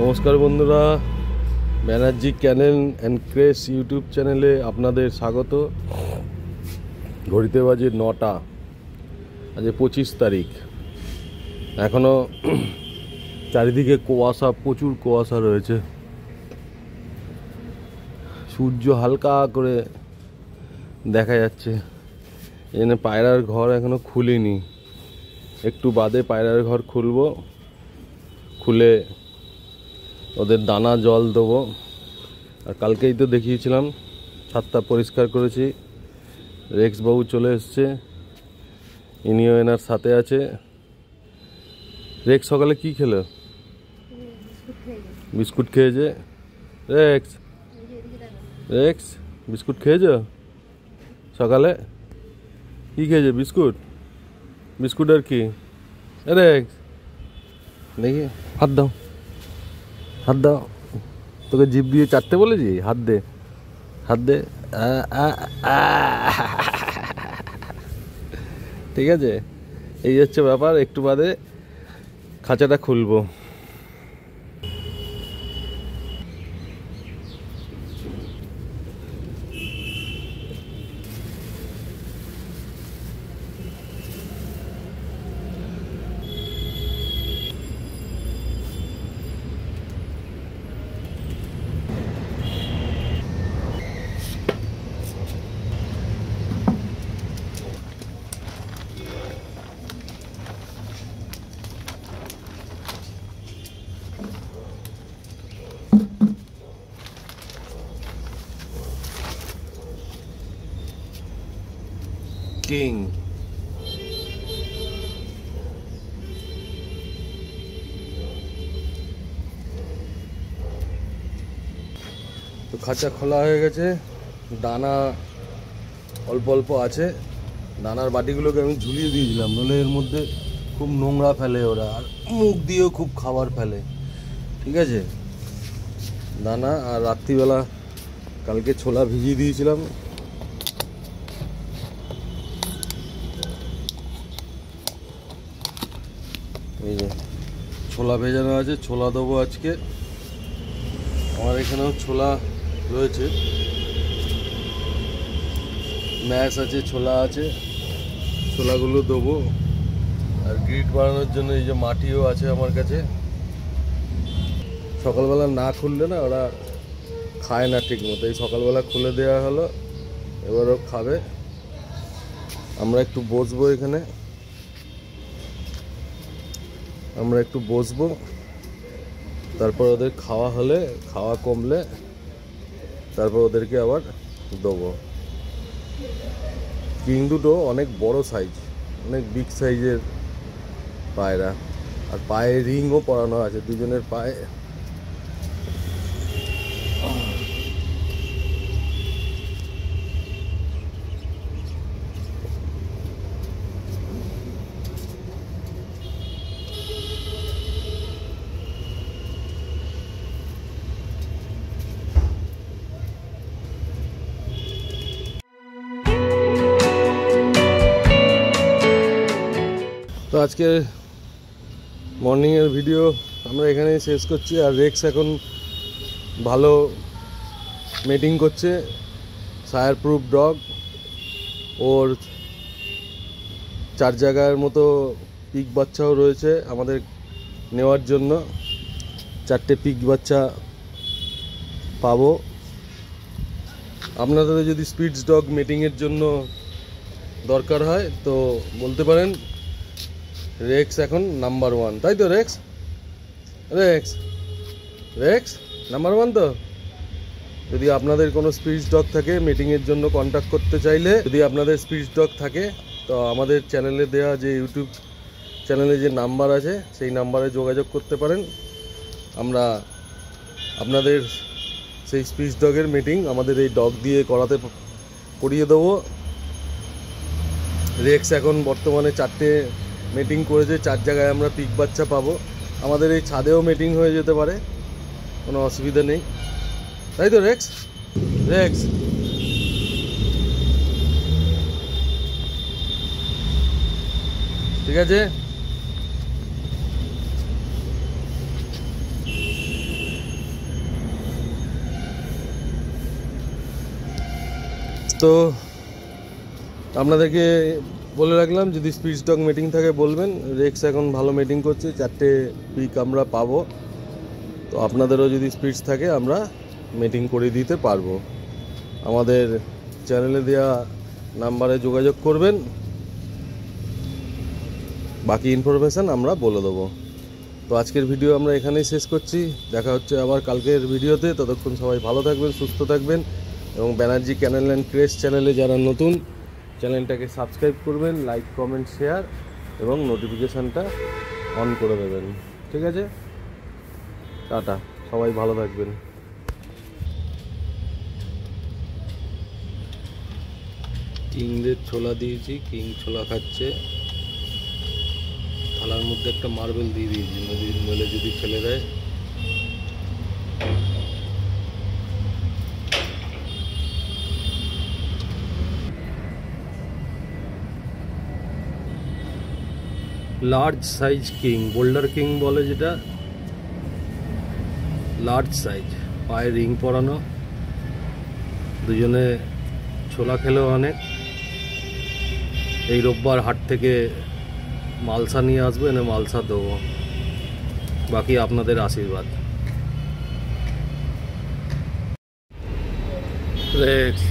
নমস্কার বন্ধুরা, ব্যানার্জি ক্যানেল and craze YouTube চ্যানেলে আপনাদের স্বাগত। ঘড়িতে বাজে 9টা। আজ 25 তারিখ। এখনও চারিদিকে কুয়াশা, প্রচুর কুয়াশা রয়েছে। সূর্য হালকা করে দেখা যাচ্ছে। এখানে পায়রার ঘর এখনও খুলিনি, একটু বাদে পায়রার ঘর খুলবো। খুলে ওদের দানা জল দেবো। আর কালকেই তো দেখিয়েছিলাম ছাদটা পরিষ্কার করেছি। রেক্স বাবু চলে এসছে, ইনিও এনার সাথে আছে। রেক্স সকালে কি খেলো? বিস্কুট খেয়েছে। রেক্স রেক্স বিস্কুট খেয়েছ সকালে? কি খেয়েছে? বিস্কুট। বিস্কুট আর কি? রেক্স দেখি, হাত দাও, হাত দাও। তোকে জিভ দিয়ে চাটতে বলেছি? হাত দে, হাত দে। ঠিক আছে, এই হচ্ছে ব্যাপার। একটু বাদে খাঁচাটা খুলবো। কিং তো খাঁচা খোলা হয়ে গেছে। দানা অল্প অল্প আছে। দানার বাটিগুলোকে আমি ঝুলিয়ে দিয়েছিলাম, নইলে এর মধ্যে খুব নোংরা ফেলে ওরা, আর মুখ দিয়েও খুব খাবার ফেলে। ঠিক আছে, দানা। আর রাত্রিবেলা কালকে ছোলা ভিজিয়ে দিয়েছিলাম। এই যে ছোলা ভেজানো আছে, ছোলা দেবো আজকে। আমার এখানেও ছোলা রয়েছে, ম্যাশ আছে, ছোলা আছে। ছোলাগুলো দেবো। আর গ্রিট বানানোর জন্য এই যে মাটিও আছে আমার কাছে। সকালবেলা না খুললে না ওরা খায় না ঠিক মতো। এই সকালবেলা খুলে দেওয়া হলো, এবারও খাবে। আমরা একটু বসবো এখানে, আমরা একটু বসবো। তারপর ওদের খাওয়া হলে, খাওয়া কমলে তারপর ওদেরকে আবার দেবো। কিং দুটো অনেক বড় সাইজ, অনেক বিগ সাইজের পায়রা। আর পায়ে রিংও পরানো আছে দুজনের পায়ে। তো আজকে মর্নিংয়ের ভিডিও আমরা এখানেই শেষ করছি। আর রেক্স এখন ভালো মেটিং করছে, ফায়ার প্রুফ ডগ। ওর 4 জায়গার মতো পিক বাচ্চাও রয়েছে আমাদের নেওয়ার জন্য। 4টে পিক বাচ্চা পাবো। আপনাদের যদি স্পিডস ডগ মেটিংয়ের জন্য দরকার হয় তো বলতে পারেন। রেক্স এখন নাম্বার 1, তাই তো রেক্স? রেক্স রেক্স নাম্বার 1 তো। যদি আপনাদের কোনো স্পিডস ডগ থাকে মিটিংয়ের জন্য কন্ট্যাক্ট করতে চাইলে, যদি আপনাদের স্পিডস ডগ থাকে তো আমাদের চ্যানেলে দেওয়া যে ইউটিউব চ্যানেলে যে নাম্বার আছে সেই নাম্বারে যোগাযোগ করতে পারেন। আমরা আপনাদের সেই স্পিডস ডগের মিটিং আমাদের এই ডগ দিয়ে করিয়ে দেবো। রেক্স এখন বর্তমানে 4টে মিটিং করেছে, 4 জায়গায় আমরা পিক বাচ্চা পাবো। আমাদের এই ছাদেও মিটিং হয়ে যেতে পারে, কোনো অসুবিধা নেই, তাই তো রেক্স? রেক্স ঠিক আছে। তো আপনাদেরকে বলে রাখলাম, যদি স্পিড স্টক মিটিং থাকে বলবেন। রেক্স এখন ভালো মিটিং করছে, 4টে পিক আমরা পাবো। তো আপনাদেরও যদি স্পিডস থাকে আমরা মিটিং করে দিতে পারবো। আমাদের চ্যানেলে দেওয়া নাম্বারে যোগাযোগ করবেন, বাকি ইনফরমেশান আমরা বলে দেবো। তো আজকের ভিডিও আমরা এখানেই শেষ করছি, দেখা হচ্ছে আবার কালকের ভিডিওতে। ততক্ষণ সবাই ভালো থাকবেন, সুস্থ থাকবেন, এবং ব্যানার্জি ক্যানেল অ্যান্ড ক্রেস চ্যানেলে যারা নতুন, চ্যানেলটাকে সাবস্ক্রাইব করবেন, লাইক কমেন্ট শেয়ার এবং নোটিফিকেশানটা অন করে দেবেন। ঠিক আছে, টাটা, সবাই ভালো থাকবেন। কিংদের ছোলা দিয়েছি, কিং ছোলা খাচ্ছে। থালার মধ্যে একটা মার্বেল দিয়ে দিয়েছি, নদীর মেলে যদি ফেলে দেয়। Large size king, boulder king বলে যেটা, লার্জ সাইজ, পায়ে রিং পরানো। দুজনে ছোলা খেলেও অনেক। এই রোববার হাট থেকে মালসা নিয়ে আসবো, এনে মালসা দেবো। বাকি আপনাদের আশীর্বাদ। রেক্স।